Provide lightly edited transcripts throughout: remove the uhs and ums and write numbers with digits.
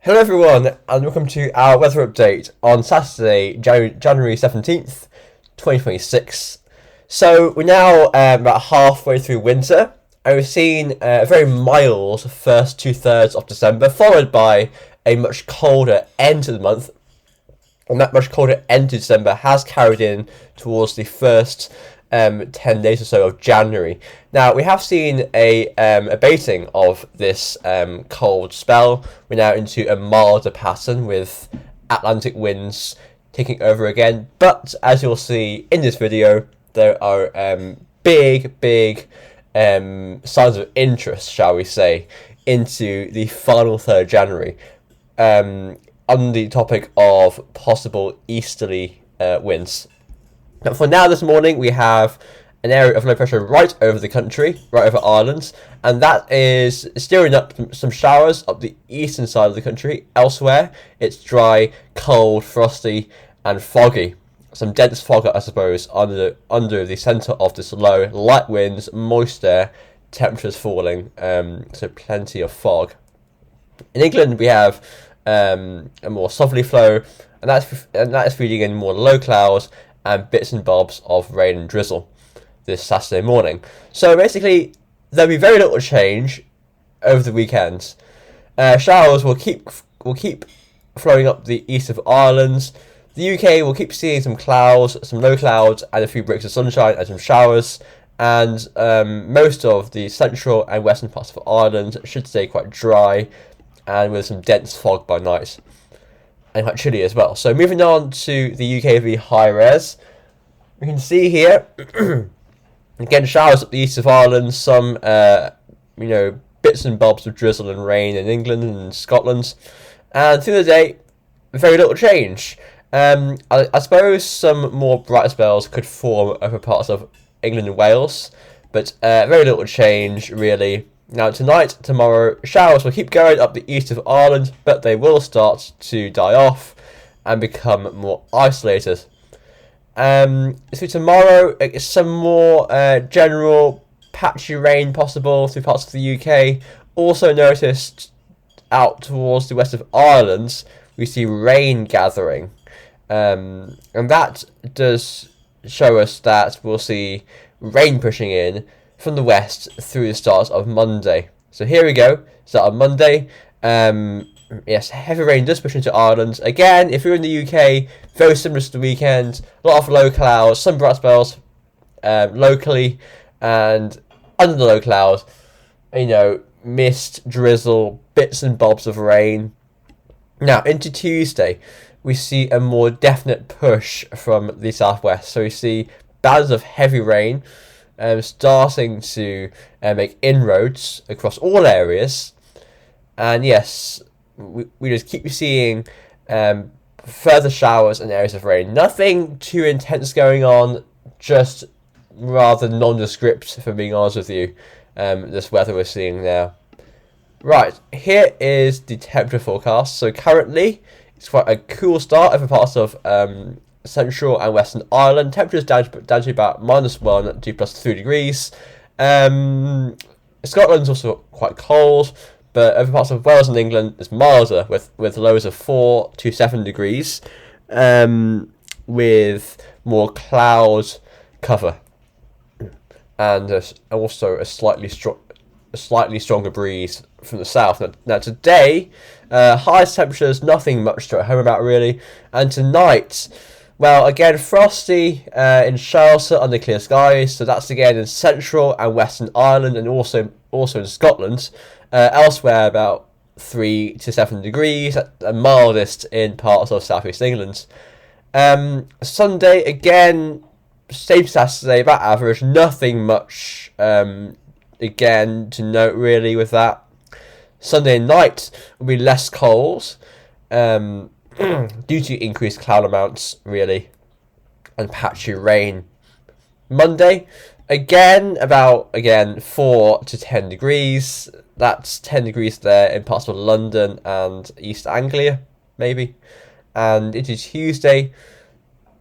Hello everyone, and welcome to our weather update on Saturday, January 17th, 2026. So we're now about halfway through winter, and we've seen a very mild first two-thirds of December, followed by a much colder end to the month. And that much colder end to December has carried in towards the first 10 days or so of January. Now, we have seen a abating of this cold spell. We're now into a milder pattern with Atlantic winds taking over again. But as you'll see in this video, there are big signs of interest, shall we say, into the final third of January. On the topic of possible easterly winds. Now, for now, this morning, we have an area of low pressure right over the country, right over Ireland, and that is stirring up some showers up the eastern side of the country. Elsewhere, it's dry, cold, frosty, and foggy. Some dense fog, I suppose, under the centre of this low. Light winds, moist air, temperatures falling, so plenty of fog. In England, we have a more southerly flow, and that is feeding in more low clouds and bits and bobs of rain and drizzle this Saturday morning. So basically, there'll be very little change over the weekend. Showers will keep flowing up the east of Ireland. The UK will keep seeing some clouds, some low clouds, and a few breaks of sunshine and some showers. And most of the central and western parts of Ireland should stay quite dry and with some dense fog by night. And quite chilly as well. So moving on to the UKV high res, we can see here again showers up the east of Ireland, some bits and bobs of drizzle and rain in England and Scotland, and through the day very little change. I suppose some more bright spells could form over parts of England and Wales, but very little change really. Now tonight, tomorrow, showers will keep going up the east of Ireland, but they will start to die off and become more isolated. So tomorrow, some more general patchy rain possible through parts of the UK. Also noticed out towards the west of Ireland, we see rain gathering. And that does show us that we'll see rain pushing in from the west through the start of Monday. So here we go, start of Monday. Yes, heavy rain does push into Ireland. Again, if you're in the UK, very similar to the weekend. A lot of low clouds, some bright spells locally, and under the low clouds, mist, drizzle, bits and bobs of rain. Now, into Tuesday, we see a more definite push from the southwest. So we see bands of heavy rain starting to make inroads across all areas, and yes, we just keep seeing further showers and areas of rain. Nothing too intense going on, just rather nondescript, for being honest with you, this weather we're seeing now. Right, here is the temperature forecast. So currently, it's quite a cool start over parts of central and western Ireland. Temperatures down to about -1 to +3 degrees. Scotland's also quite cold, but over parts of Wales and England it's milder with lows of 4 to 7 degrees, with more cloud cover and also a slightly stronger breeze from the south. Now today, highest temperatures, nothing much to write home about really, and tonight, well, again, frosty in Charlotte under clear skies. So that's again in central and western Ireland, and also in Scotland. Elsewhere, about 3 to 7 degrees, at the mildest in parts of southeast England. Sunday, again, same Saturday, about average. Nothing much, again, to note really with that. Sunday night will be less cold. Due to increased cloud amounts, really, and patchy rain. Monday, about 4 to 10 degrees. That's 10 degrees there in parts of London and East Anglia, maybe. And into Tuesday,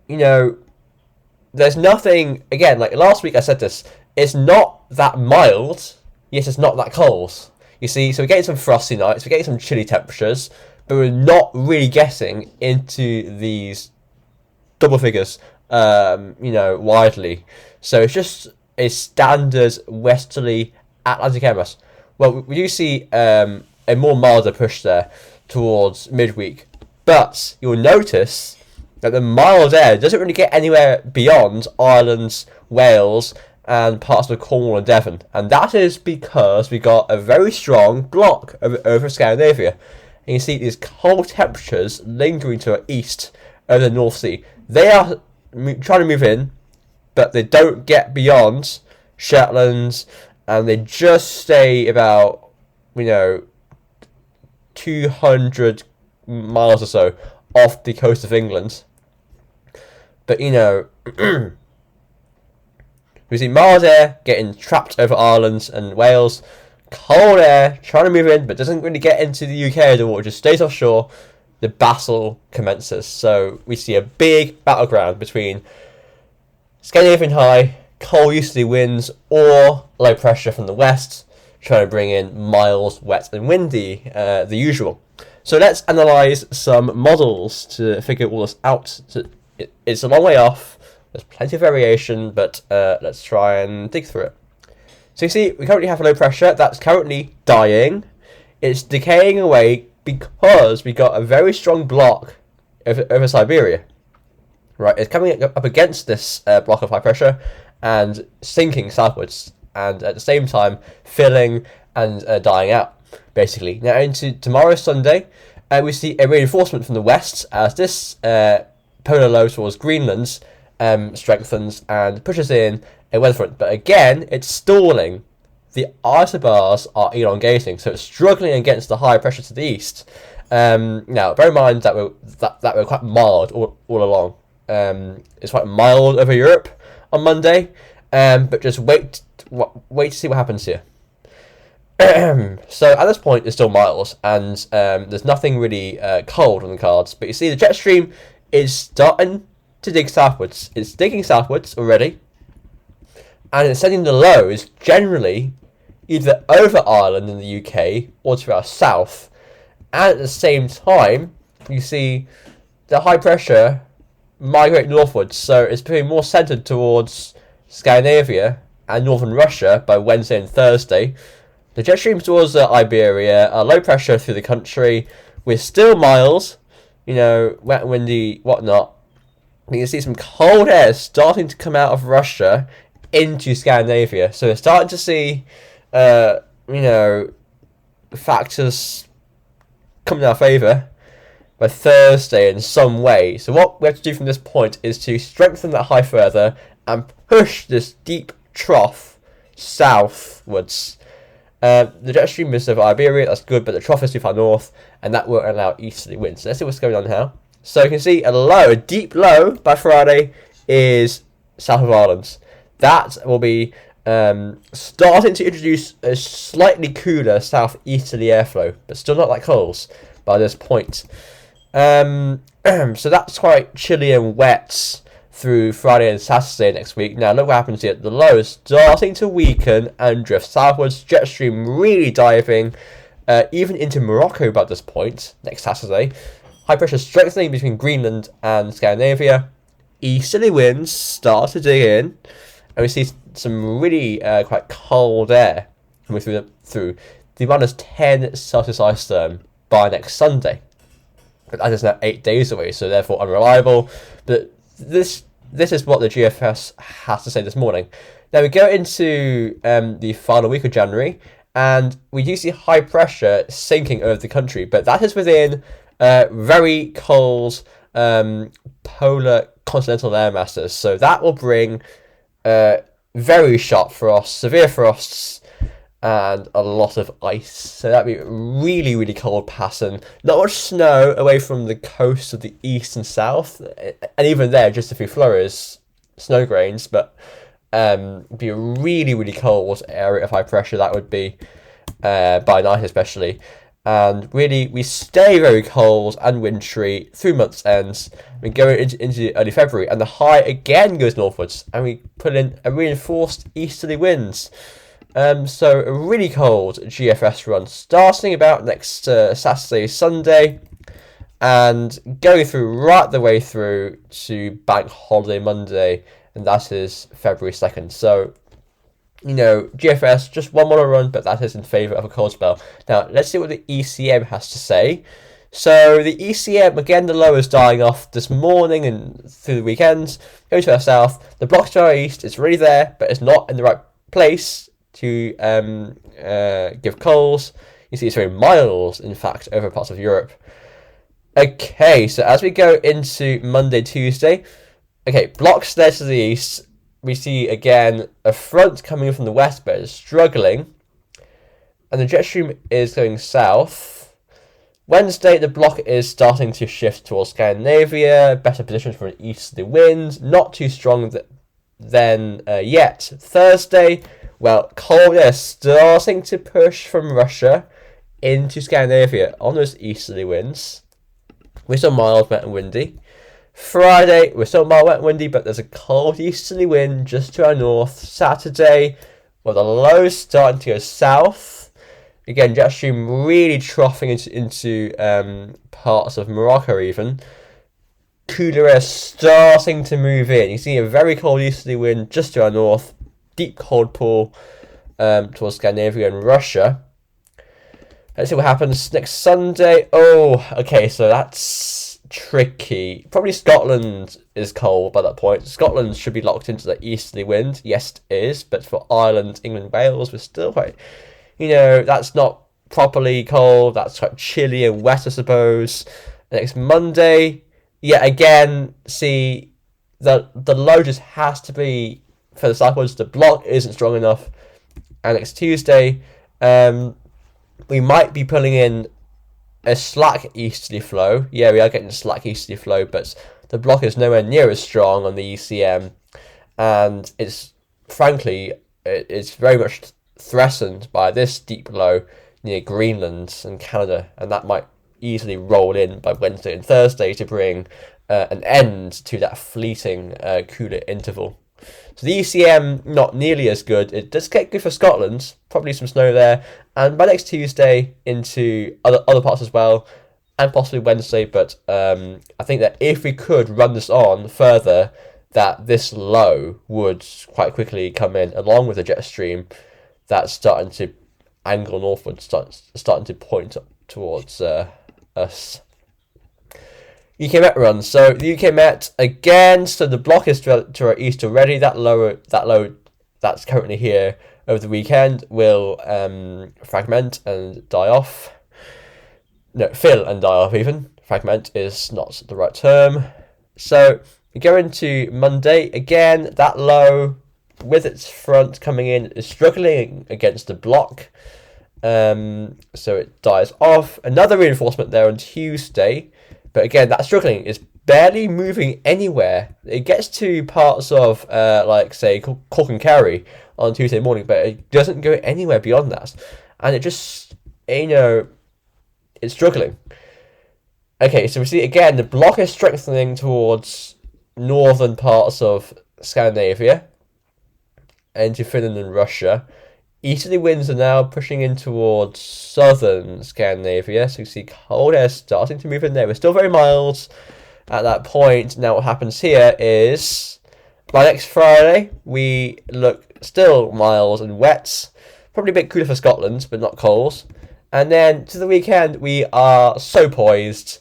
there's nothing, again, like last week I said this, it's not that mild, yet it's not that cold. You see, so we're getting some frosty nights, we're getting some chilly temperatures, but we're not really getting into these double figures, widely. So it's just a standard westerly Atlantic air mass. Well, we do see a more milder push there towards midweek, but you'll notice that the mild air doesn't really get anywhere beyond Ireland, Wales, and parts of Cornwall and Devon, and that is because we got a very strong block over Scandinavia. And you see these cold temperatures lingering to our east over the North Sea. They are trying to move in, but they don't get beyond Shetland, and they just stay about 200 miles or so off the coast of England. But we see mild air getting trapped over Ireland and Wales, cold air trying to move in but doesn't really get into the UK at all, just stays offshore. The battle commences. So we see a big battleground between Scandinavian high, cold easterly winds, or low pressure from the west, trying to bring in mild, wet and windy, the usual. So let's analyse some models to figure all this out. So it's a long way off, there's plenty of variation, but let's try and dig through it. So you see, we currently have a low pressure that's currently dying. It's decaying away because we got a very strong block over Siberia. Right, it's coming up against this block of high pressure and sinking southwards, and at the same time filling and dying out, basically. Now into tomorrow, Sunday, we see a reinforcement from the west as this polar low towards Greenland strengthens and pushes in a weather front. But again, it's stalling. The isobars are elongating, so it's struggling against the high pressure to the east. Now, bear in mind that we're quite mild all along. It's quite mild over Europe on Monday, but just wait to see what happens here. So at this point, it's still mild, and there's nothing really cold on the cards. But you see, the jet stream is starting to dig southwards. It's digging southwards already, and it's sending the lows generally either over Ireland in the UK or to our south. And at the same time, you see the high pressure migrate northwards, so it's becoming more centred towards Scandinavia and northern Russia by Wednesday and Thursday. The jet stream towards Iberia, low pressure through the country. We're still mild, wet, windy, whatnot. You can see some cold air starting to come out of Russia into Scandinavia. So we're starting to see, factors come in our favour by Thursday in some way. So what we have to do from this point is to strengthen that high further and push this deep trough southwards. The jet stream is over Iberia, that's good, but the trough is too far north, and that won't allow easterly winds. So let's see what's going on now. So you can see a deep low by Friday is south of Ireland. That will be starting to introduce a slightly cooler southeasterly airflow, but still not like cold by this point. So that's quite chilly and wet through Friday and Saturday next week. Now look what happens here. The low is starting to weaken and drift southwards. Jet stream really diving even into Morocco by this point next Saturday. High pressure strengthening between Greenland and Scandinavia. Easterly winds start to dig in, and we see some really quite cold air coming through the -10 Celsius isotherm by next Sunday. But that is now 8 days away, so therefore unreliable. But this is what the GFS has to say this morning. Now we go into the final week of January, and we do see high pressure sinking over the country, but that is within very cold polar continental air masses. So that will bring very sharp frosts, severe frosts, and a lot of ice. So that'd be a really, really cold pattern. Not much snow away from the coast of the east and south, and even there, just a few flurries, snow grains, but be a really, really cold area of high pressure. That would be by night especially. And really, we stay very cold and wintry through month's ends. We go into early February, and the high again goes northwards, and we put in a reinforced easterly winds. So a really cold GFS run starting about next Saturday, Sunday, and going through right the way through to Bank Holiday Monday, and that is February 2nd. So, GFS just one more run, but that is in favour of a cold spell. Now, let's see what the ECM has to say. So, the ECM, again, the low is dying off this morning and through the weekend. Going to our south, the block to our east is really there, but it's not in the right place to give calls. You see, it's very mild, in fact, over parts of Europe. Okay, so as we go into Monday, Tuesday, blocks there to the east. We see again a front coming in from the west, but it's struggling. And the jet stream is going south. Wednesday, the block is starting to shift towards Scandinavia. Better position for an easterly wind. Not too strong then yet. Thursday, cold air starting to push from Russia into Scandinavia on those easterly winds. We're still mild, wet and windy. Friday, we're still mild, wet and windy, but there's a cold easterly wind just to our north. Saturday, the low starting to go south. Again, jet stream really troughing into parts of Morocco even. Cooler air starting to move in. You see a very cold easterly wind just to our north. Deep cold pool towards Scandinavia and Russia. Let's see what happens next Sunday. So that's tricky. Probably Scotland is cold by that point. Scotland should be locked into the easterly wind. Yes, it is. But for Ireland, England, Wales, we're still quite, that's not properly cold. That's quite chilly and wet, I suppose. Next Monday, again, see, the low just has to be for the southwards. The block isn't strong enough. And next Tuesday, we might be pulling in a slack easterly flow. Yeah, we are getting a slack easterly flow, but the block is nowhere near as strong on the ECM, and it's very much threatened by this deep low near Greenland and Canada, and that might easily roll in by Wednesday and Thursday to bring an end to that fleeting cooler interval. So the ECM, not nearly as good. It does get good for Scotland, probably some snow there, and by next Tuesday into other parts as well, and possibly Wednesday, but I think that if we could run this on further, that this low would quite quickly come in, along with the jet stream that's starting to angle northwards, starting to point towards us. UK Met run. So the UK Met again. So the block is to our east already. That low that's currently here over the weekend will fragment and die off. No, fill and die off even. Fragment is not the right term. So we go into Monday again. That low with its front coming in is struggling against the block. So it dies off. Another reinforcement there on Tuesday. But again, that struggling is barely moving anywhere. It gets to parts of, say, Cork and Kerry on Tuesday morning, but it doesn't go anywhere beyond that. And it just, it's struggling. Okay, so we see again, the block is strengthening towards northern parts of Scandinavia, into Finland and Russia. Easterly winds are now pushing in towards southern Scandinavia, so you see cold air starting to move in there. We're still very mild at that point. Now what happens here is, by next Friday, we look still mild and wet. Probably a bit cooler for Scotland, but not cold. And then to the weekend, we are so poised.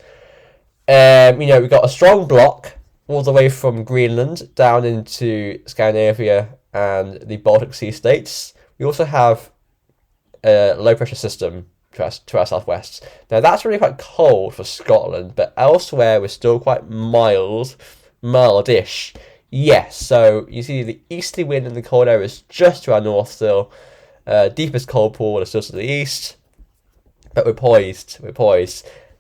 We've got a strong block all the way from Greenland down into Scandinavia and the Baltic Sea states. We also have a low-pressure system to our southwest. Now, that's really quite cold for Scotland, but elsewhere we're still quite mildish. Yes, so you see the easterly wind and the cold air is just to our north still. Deepest cold pool is still to the east, but we're poised.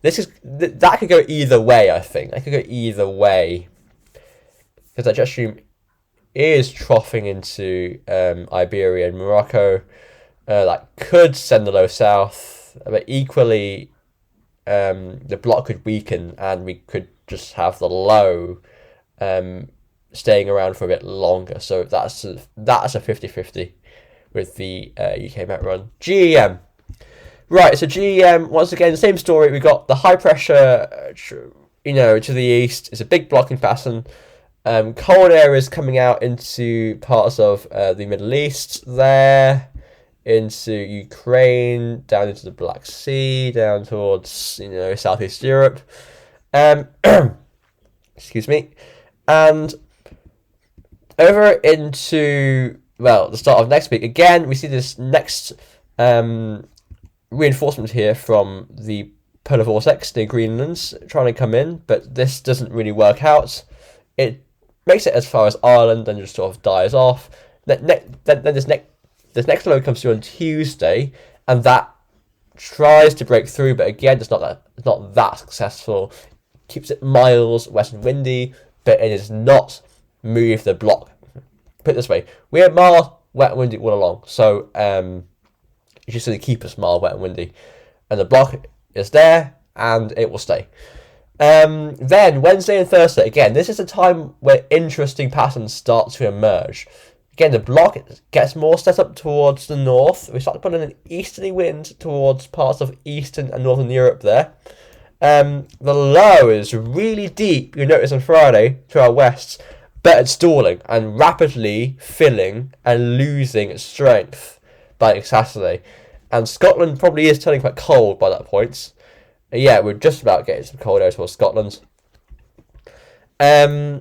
That could go either way, I think. That could go either way. Because that jet stream is troughing into Iberia and Morocco. That could send the low south, but equally the block could weaken and we could just have the low staying around for a bit longer. So that's a 50-50 with the UK Met run. GEM. Right, so GEM, once again, same story. We got the high pressure, to the east. It's a big blocking pattern. Cold air is coming out into parts of the Middle East there, into Ukraine, down into the Black Sea, down towards, Southeast Europe. Excuse me. And over into, the start of next week, again, we see this next reinforcement here from the polar vortex near Greenland trying to come in, but this doesn't really work out. It makes it as far as Ireland, then just sort of dies off. Then this next low comes through on Tuesday, and that tries to break through, but again, it's not that successful. Keeps it miles west and windy, but it does not move the block. Put it this way, we're mild, wet and windy all along, so it's just going to keep us mild, wet and windy, and the block is there, and it will stay. Then Wednesday and Thursday, again, this is a time where interesting patterns start to emerge. Again, the block gets more set up towards the north. We start to put in an easterly wind towards parts of Eastern and Northern Europe there. The low is really deep, you notice on Friday, to our west, but it's stalling and rapidly filling and losing strength by Saturday. And Scotland probably is turning quite cold by that point. Yeah, we're just about getting some cold air towards Scotland. Yeah,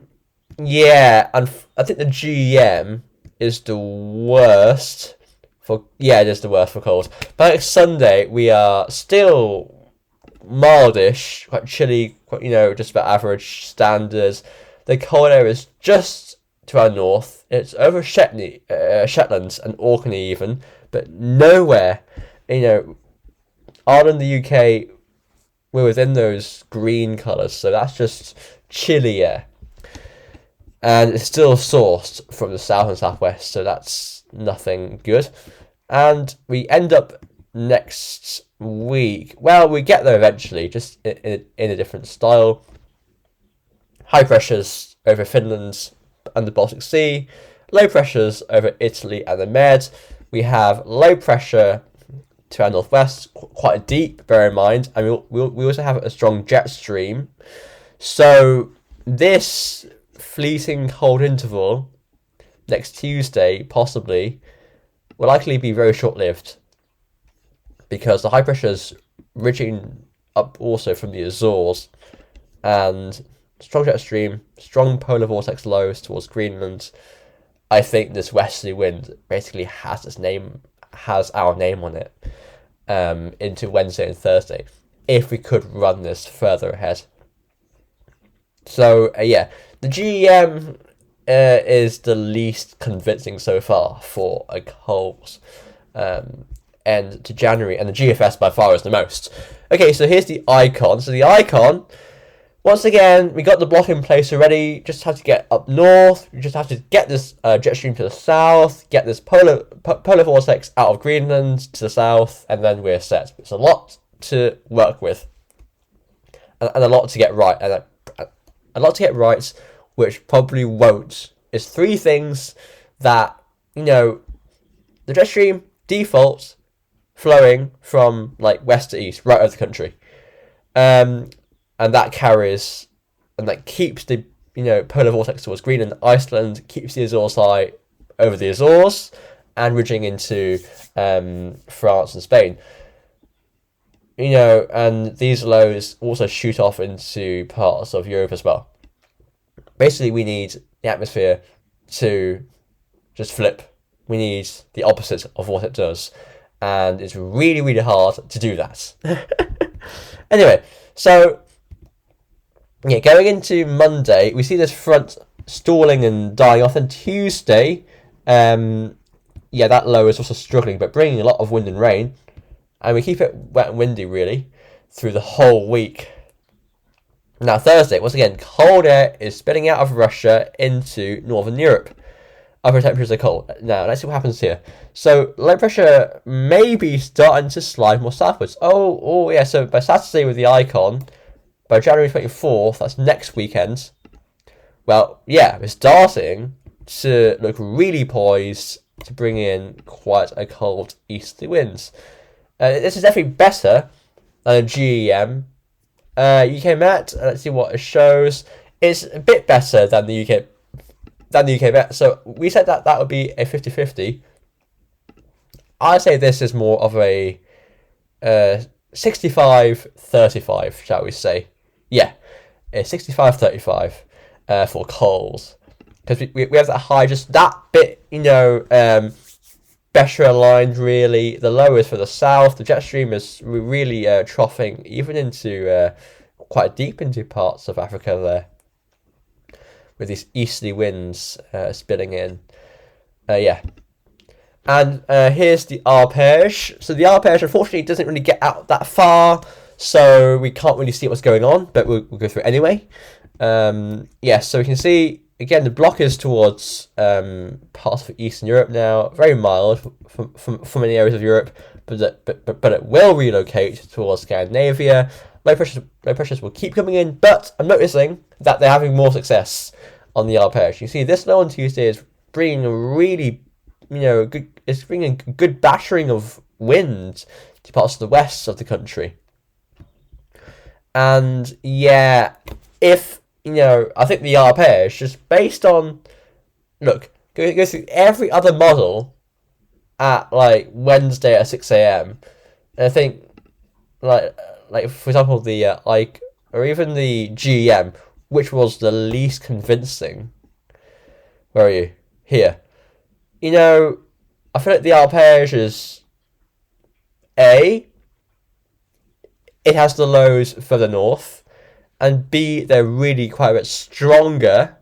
and I think the GEM is the worst for... Yeah, it is the worst for cold. By next Sunday, we are still mildish, quite chilly, quite, just about average standards. The cold air is just to our north. It's over Shetlands and Orkney even, but nowhere, Ireland, the UK, we're within those green colours, so that's just chilly air. And it's still sourced from the south and southwest, so that's nothing good. And we end up next week, we get there eventually, just in a different style. High pressures over Finland and the Baltic Sea, low pressures over Italy and the Med. We have low pressure to our northwest, quite deep, bear in mind, and we also have a strong jet stream. So this fleeting cold interval next Tuesday, possibly, will likely be very short-lived, because the high pressure's ridging up also from the Azores, and strong jet stream, strong polar vortex lows towards Greenland. I think this westerly wind basically has our name on it into Wednesday and Thursday, if we could run this further ahead. So the GEM is the least convincing so far for a cold end to January, and the GFS by far is the most. Okay, so here's the icon. So the icon, once again, we got the block in place already. Just have to get up north. We just have to get this jet stream to the south, get this polar vortex out of Greenland to the south, and then we're set. It's a lot to work with, and a lot to get right, and a lot to get right, which probably won't. It's three things that, the jet stream default flowing from west to east, right over the country. And that carries, and that keeps the, polar vortex towards Greenland. Iceland keeps the Azores high over the Azores and ridging into France and Spain. And these lows also shoot off into parts of Europe as well. Basically, we need the atmosphere to just flip. We need the opposite of what it does. And it's really, really hard to do that. Anyway, so going into Monday, we see this front stalling and dying off. And Tuesday, that low is also struggling, but bringing a lot of wind and rain. And we keep it wet and windy, really, through the whole week. Now, Thursday, once again, cold air is spilling out of Russia into Northern Europe. Upper temperatures are cold. Now, let's see what happens here. So, low pressure may be starting to slide more southwards. So by Saturday with the icon, by January 24th, that's next weekend, we're starting to look really poised to bring in quite a cold easterly winds. This is definitely better than a GEM. UK Met, let's see what it shows. It's a bit better than the UK Met. So we said that would be a 50-50. I'd say this is more of a 65-35, shall we say. Yeah, a 65-35 for coals. Because we have that high, just that bit, better aligned, really. The low is for the south. The jet stream is really troughing even into quite deep into parts of Africa there, with these easterly winds spilling in. Yeah. And here's the arpège. So the arpège, unfortunately, doesn't really get out that far, so we can't really see what's going on, but we'll go through it anyway. Yeah, so we can see, again, the block is towards parts of Eastern Europe now, very mild from many areas of Europe, but it will relocate towards Scandinavia. Low pressures will keep coming in, but I'm noticing that they're having more success on the arpège. You see, this low on Tuesday is bringing a really, it's bringing a good battering of wind to parts of the west of the country. And yeah, if I think the arpège, just based on, look, go through every other model at like Wednesday at 6 a.m. And I think like for example the or even the GM, which was the least convincing. Where are you? Here. I feel like the arpège is A, it has the lows further north, and B, they're really quite a bit stronger,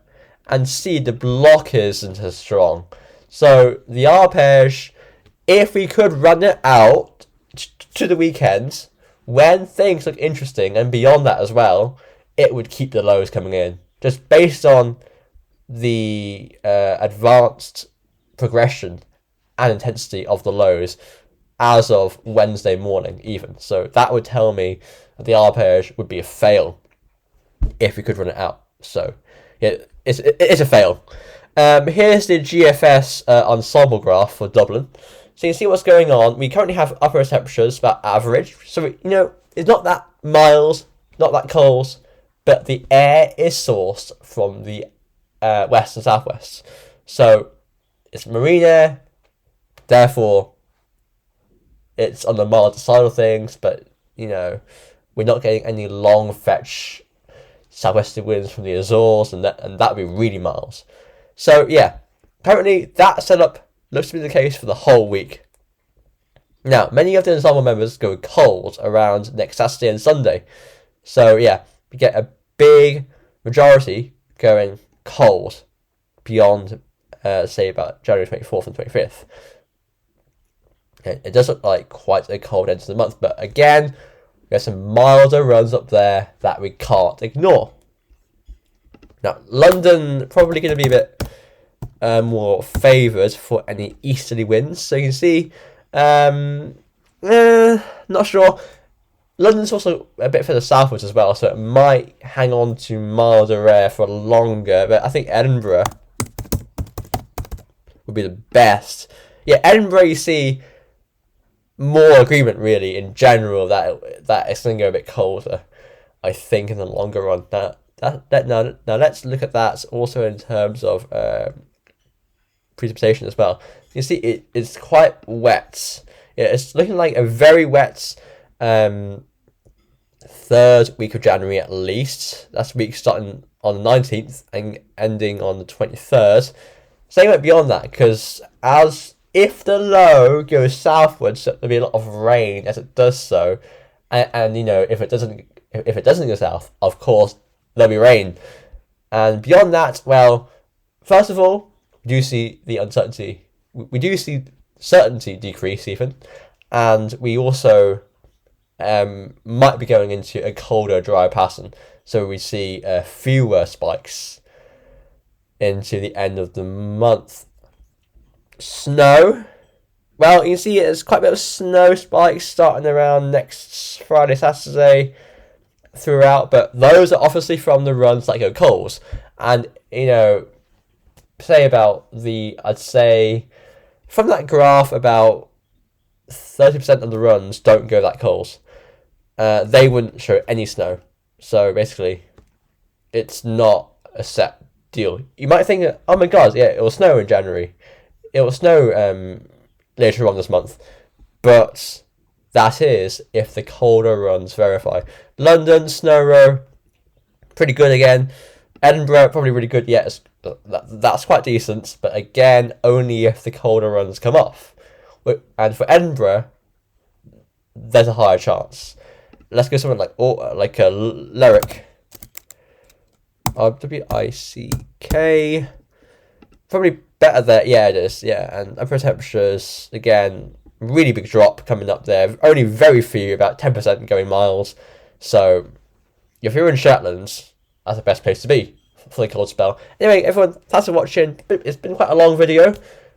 and C, the block isn't as strong. So the arpège, if we could run it out to the weekends, when things look interesting, and beyond that as well, it would keep the lows coming in. Just based on the advanced progression and intensity of the lows as of Wednesday morning even. So that would tell me that the arpège would be a fail if we could run it out. So yeah, it's a fail. Here's the GFS ensemble graph for Dublin. So you can see what's going on. We currently have upper temperatures about average. So it's not that miles, not that cold, but the air is sourced from the west and southwest. So it's marine air, therefore it's on the milder side of things, but we're not getting any long fetch southwesterly winds from the Azores, and that would be really mild. So yeah, apparently that setup looks to be the case for the whole week. Now, many of the ensemble members go cold around next Saturday and Sunday. So yeah, we get a big majority going cold beyond say about January 24th and 25th. It does look like quite a cold end to the month, but again, there's some milder runs up there that we can't ignore. Now, London probably going to be a bit more favoured for any easterly winds. So you can see, not sure. London's also a bit further southwards as well, so it might hang on to milder air for longer. But I think Edinburgh would be the best. Yeah, Edinburgh, you see more agreement really in general that it's going to go a bit colder, I think, in the longer run. Now let's look at that also in terms of precipitation as well. You see it's quite wet. Yeah, it's looking like a very wet third week of January at least. That's week starting on the 19th and ending on the 23rd. Same way beyond that, because if the low goes southwards, there'll be a lot of rain as it does so, and if it doesn't go south, of course there'll be rain. And beyond that, well, first of all, we do see the uncertainty. We do see certainty decrease even, and we also might be going into a colder, drier pattern. So we see fewer spikes into the end of the month. Snow. Well, you can see there's quite a bit of snow spikes starting around next Friday, Saturday throughout, but those are obviously from the runs that go cold. And, say about I'd say from that graph about 30% of the runs don't go that cold. They wouldn't show any snow. So basically, it's not a set deal. You might think, oh my god, yeah, it will snow in January. It will snow later on this month. But that is if the colder runs verify. London, snow row, pretty good again. Edinburgh, probably really good. Yes, that's quite decent. But again, only if the colder runs come off. And for Edinburgh, there's a higher chance. Let's go something like a Lyric. WICK. Probably better there. Yeah, it is. Yeah, and upper temperatures again. Really big drop coming up there. Only very few, about 10% going miles. So if you're in Shetland, that's the best place to be for the cold spell. Anyway, everyone, thanks for watching. It's been quite a long video,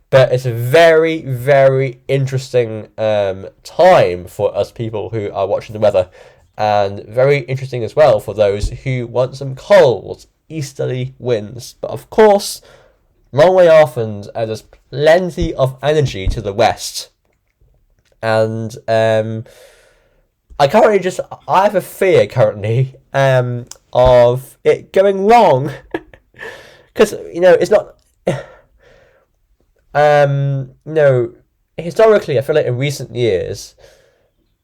but it's a very, very interesting time for us people who are watching the weather. And very interesting as well for those who want some cold, easterly winds. But of course, long way off, and there's plenty of energy to the west. And I have a fear currently of it going wrong. Because, it's not... historically, I feel like in recent years,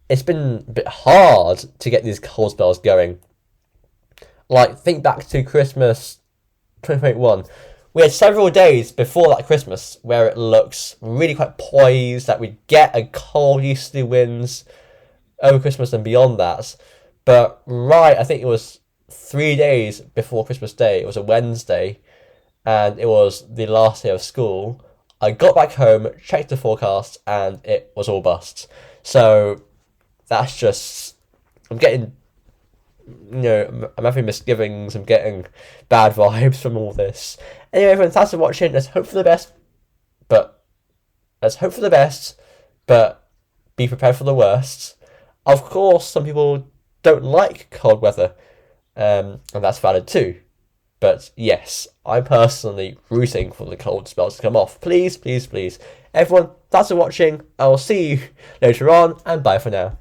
it's been a bit hard to get these cold spells going. Like, think back to Christmas 2021. We had several days before that Christmas where it looks really quite poised, that we'd get a cold easterly winds over Christmas and beyond that. But I think it was 3 days before Christmas Day, it was a Wednesday, and it was the last day of school. I got back home, checked the forecast, and it was all bust. So that's just, I'm having misgivings, I'm getting bad vibes from all this. Anyway, everyone, thanks for watching. Let's hope for the best, but be prepared for the worst. Of course, some people don't like cold weather, and that's valid too. But yes, I'm personally rooting for the cold spells to come off. Please, please, please. Everyone, thanks for watching. I will see you later on, and bye for now.